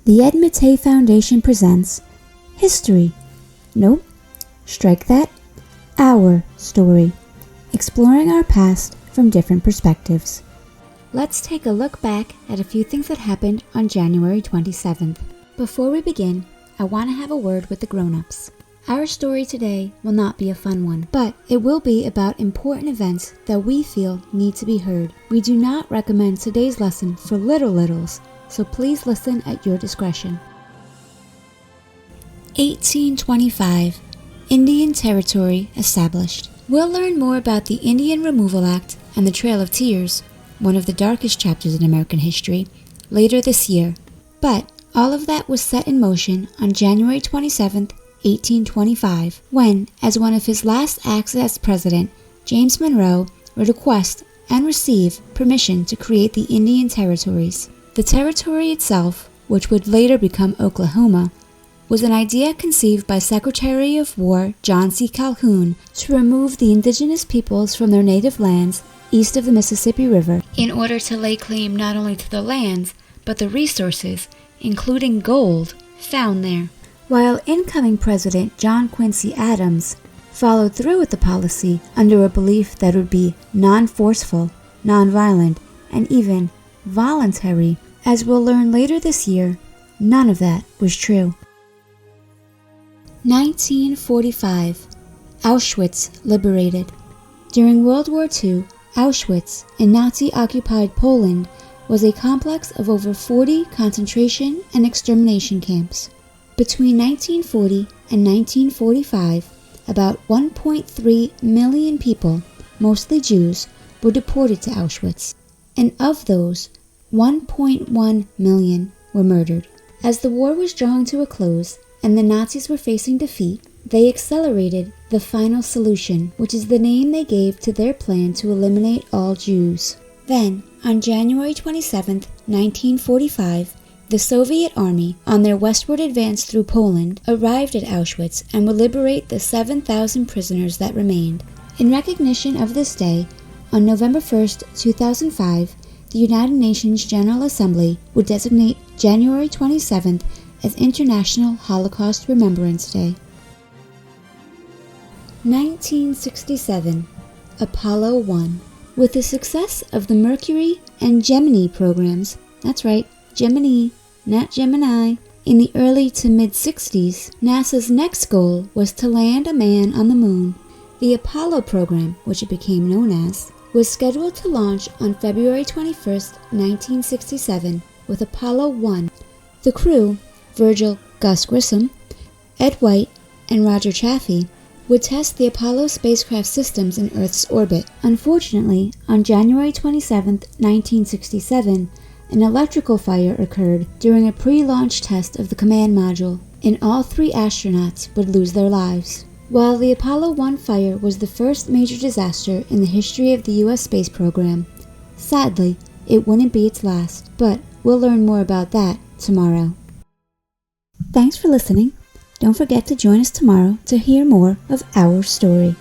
The Ed Matei Foundation presents History. Nope, strike that. Our story. Exploring our past from different perspectives. Let's take a look back at a few things that happened on January 27th. Before we begin, I want to have a word with the grown-ups. Our story today will not be a fun one, but it will be about important events that we feel need to be heard. We do not recommend today's lesson for littles, so please listen at your discretion. 1825. Indian Territory established. We'll learn more about the Indian Removal Act and the Trail of Tears, one of the darkest chapters in American history, later this year. But all of that was set in motion on January 27th, 1825, when, as one of his last acts as president, James Monroe would request and receive permission to create the Indian Territories. The territory itself, which would later become Oklahoma, was an idea conceived by Secretary of War John C. Calhoun to remove the indigenous peoples from their native lands east of the Mississippi River in order to lay claim not only to the lands, but the resources, including gold, found there. While incoming President John Quincy Adams followed through with the policy under a belief that it would be non-forceful, non-violent, and even voluntary, as we'll learn later this year, none of that was true. 1945. Auschwitz liberated. During World War II, Auschwitz, in Nazi-occupied Poland, was a complex of over 40 concentration and extermination camps. Between 1940 and 1945, about 1.3 million people, mostly Jews, were deported to Auschwitz, and of those, 1.1 million were murdered. As the war was drawing to a close and the Nazis were facing defeat, they accelerated the Final Solution, which is the name they gave to their plan to eliminate all Jews. Then, on January 27, 1945, the Soviet Army, on their westward advance through Poland, arrived at Auschwitz and would liberate the 7,000 prisoners that remained. In recognition of this day, on November 1, 2005, the United Nations General Assembly would designate January 27th as International Holocaust Remembrance Day. 1967. Apollo 1. With the success of the Mercury and Gemini programs, that's right, Gemini, not Gemini, in the early to mid-60s, NASA's next goal was to land a man on the moon. The Apollo program, which it became known as, was scheduled to launch on February 21, 1967, with Apollo 1. The crew, Virgil Gus Grissom, Ed White, and Roger Chaffee, would test the Apollo spacecraft systems in Earth's orbit. Unfortunately, on January 27, 1967, an electrical fire occurred during a pre-launch test of the command module, and all 3 astronauts would lose their lives. While the Apollo 1 fire was the first major disaster in the history of the U.S. space program, sadly, it wouldn't be its last, but we'll learn more about that tomorrow. Thanks for listening. Don't forget to join us tomorrow to hear more of our story.